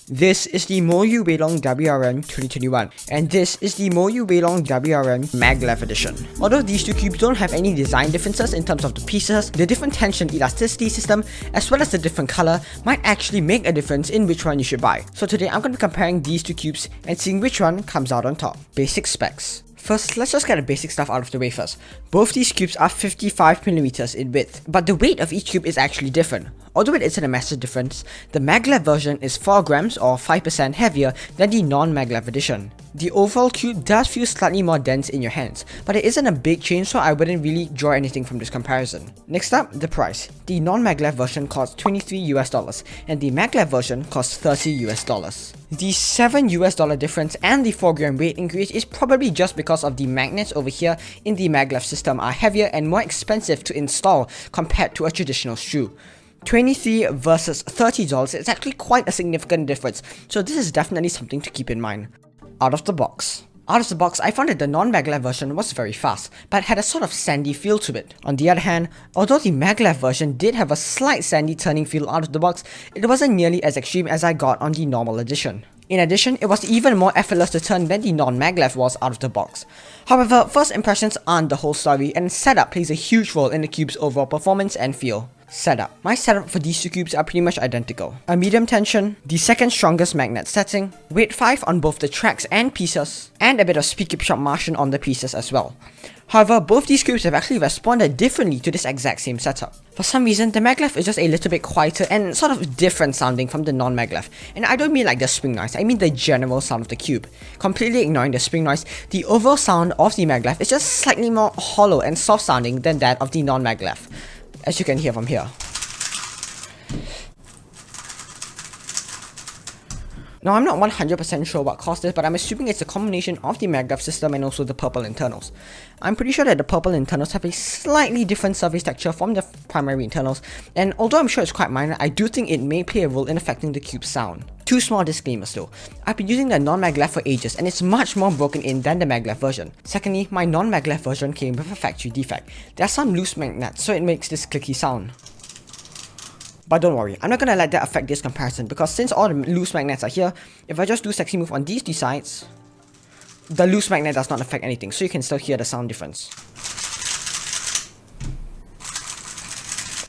This is the Moyu Weilong WRM 2021, and this is the Moyu Weilong WRM MAGLEV edition. Although these two cubes don't have any design differences in terms of the pieces, the different tension elasticity system, as well as the different color, might actually make a difference in which one you should buy. So today I'm going to be comparing these two cubes and seeing which one comes out on top. Basic specs. First, let's just get the basic stuff out of the way first. Both these cubes are 55mm in width, but the weight of each cube is actually different. Although it isn't a massive difference, the MAGLEV version is 4 grams or 5% heavier than the non-MAGLEV edition. The overall cube does feel slightly more dense in your hands, but it isn't a big change, so I wouldn't really draw anything from this comparison. Next up, the price. The non-MAGLEV version costs $23 and the MAGLEV version costs $30. The $7 difference and the 4 gram weight increase is probably just because of the magnets over here in the MAGLEV system are heavier and more expensive to install compared to a traditional shoe. $23 versus $30 is actually quite a significant difference, so this is definitely something to keep in mind. Out of the box, I found that the non-MAGLEV version was very fast, but had a sort of sandy feel to it. On the other hand, although the MAGLEV version did have a slight sandy turning feel out of the box, it wasn't nearly as extreme as I got on the normal edition. In addition, it was even more effortless to turn than the non-MAGLEV was out of the box. However, first impressions aren't the whole story, and setup plays a huge role in the cube's overall performance and feel. Setup. My setup for these two cubes are pretty much identical. A medium tension, the second strongest magnet setting, weight 5 on both the tracks and pieces, and a bit of speed keep shot margin on the pieces as well. However, both these cubes have actually responded differently to this exact same setup. For some reason, the MAGLEV is just a little bit quieter and sort of different sounding from the non-MAGLEV. And I don't mean like the spring noise, I mean the general sound of the cube. Completely ignoring the spring noise, the overall sound of the MAGLEV is just slightly more hollow and soft sounding than that of the non-MAGLEV, as you can hear from here. Now, I'm not 100% sure what caused this, but I'm assuming it's a combination of the MAGLEV system and also the purple internals. I'm pretty sure that the purple internals have a slightly different surface texture from the primary internals, and although I'm sure it's quite minor, I do think it may play a role in affecting the cube's sound. Two small disclaimers though. I've been using the non-MAGLEV for ages and it's much more broken in than the MAGLEV version. Secondly, my non-MAGLEV version came with a factory defect. There are some loose magnets, so it makes this clicky sound. But don't worry, I'm not gonna let that affect this comparison, because since all the loose magnets are here, if I just do sexy move on these two sides, the loose magnet does not affect anything, so you can still hear the sound difference.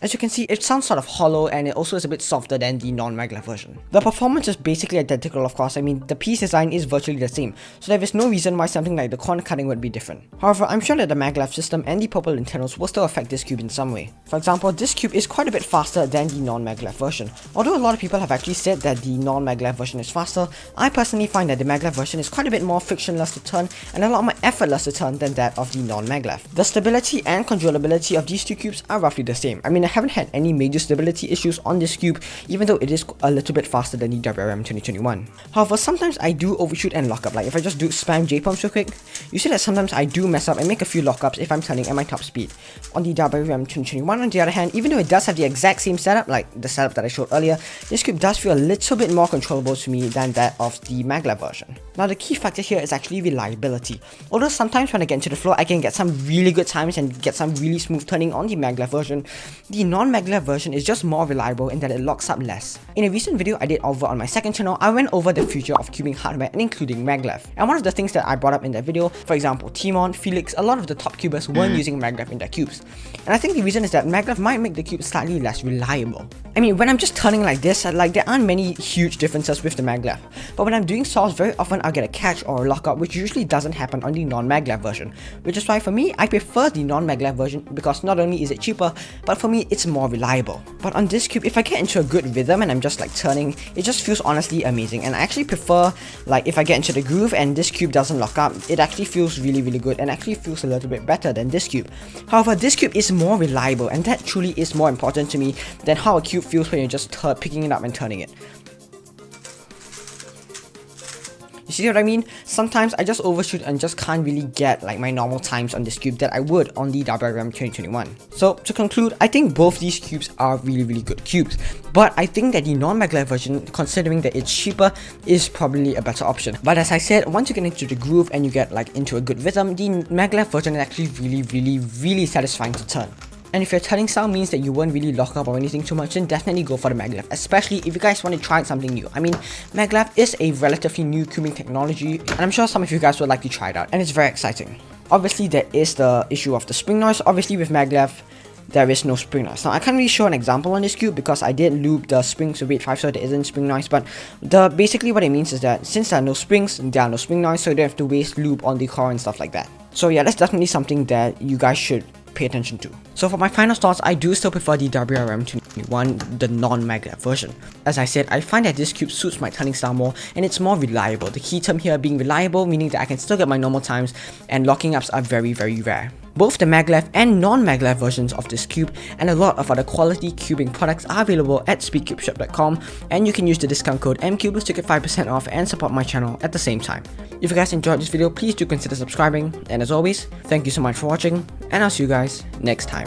As you can see, it sounds sort of hollow and it also is a bit softer than the non-MAGLEV version. The performance is basically identical, of course. I mean, the piece design is virtually the same, so there is no reason why something like the corner cutting would be different. However, I'm sure that the MAGLEV system and the purple internals will still affect this cube in some way. For example, this cube is quite a bit faster than the non-MAGLEV version. Although a lot of people have actually said that the non-MAGLEV version is faster, I personally find that the MAGLEV version is quite a bit more frictionless to turn and a lot more effortless to turn than that of the non-MAGLEV. The stability and controllability of these two cubes are roughly the same. I mean, I haven't had any major stability issues on this cube, even though it is a little bit faster than the WRM 2021. However, sometimes I do overshoot and lock up. Like if I just do spam J-pumps real quick, you see that sometimes I do mess up and make a few lockups if I'm turning at my top speed. On the WRM 2021, on the other hand, even though it does have the exact same setup, like the setup that I showed earlier, this cube does feel a little bit more controllable to me than that of the MAGLEV version. Now, the key factor here is actually reliability. Although sometimes when I get into the flow, I can get some really good times and get some really smooth turning on the MAGLEV version, the non-MAGLEV version is just more reliable in that it locks up less. In a recent video I did over on my second channel, I went over the future of cubing hardware and including MAGLEV. And one of the things that I brought up in that video, for example, Tymon, Feliks, a lot of the top cubers weren't using MAGLEV in their cubes. And I think the reason is that MAGLEV might make the cube slightly less reliable. I mean, when I'm just turning like this, like there aren't many huge differences with the MAGLEV. But when I'm doing solves, very often I'll get a catch or a lockup, which usually doesn't happen on the non-MAGLEV version. Which is why for me, I prefer the non-MAGLEV version because not only is it cheaper, but for me, it's more reliable. But on this cube, if I get into a good rhythm and I'm just like turning, it just feels honestly amazing. And I actually prefer, like if I get into the groove and this cube doesn't lock up, it actually feels really good and actually feels a little bit better than this cube. However, this cube is more reliable and that truly is more important to me than how a cube feels when you're just picking it up and turning it. You see what I mean? Sometimes I just overshoot and just can't really get like my normal times on this cube that I would on the WRM 2021. So to conclude, I think both these cubes are really good cubes, but I think that the non-MAGLEV version, considering that it's cheaper, is probably a better option. But as I said, once you get into the groove and you get like into a good rhythm, the MAGLEV version is actually really satisfying to turn. And if your turning style means that you won't really lock up or anything too much, then definitely go for the MAGLEV, especially if you guys want to try something new. I mean, MAGLEV is a relatively new cubing technology, and I'm sure some of you guys would like to try it out, and it's very exciting. Obviously, there is the issue of the spring noise. Obviously, with MAGLEV, there is no spring noise. Now, I can't really show an example on this cube because I did loop the springs to weight 5, so there isn't spring noise, but basically what it means is that since there are no springs, there are no spring noise, so you don't have to waste loop on the core and stuff like that. So yeah, that's definitely something that you guys should pay attention to. So for my final thoughts, I do still prefer the WRM 21, the non-maglev version. As I said, I find that this cube suits my turning style more, and it's more reliable. The key term here being reliable, meaning that I can still get my normal times, and locking ups are very, very rare. Both the maglev and non-maglev versions of this cube and a lot of other quality cubing products are available at speedcubeshop.com, and you can use the discount code MCubers to get 5% off and support my channel at the same time. If you guys enjoyed this video, please do consider subscribing, and as always, thank you so much for watching, and I'll see you guys next time.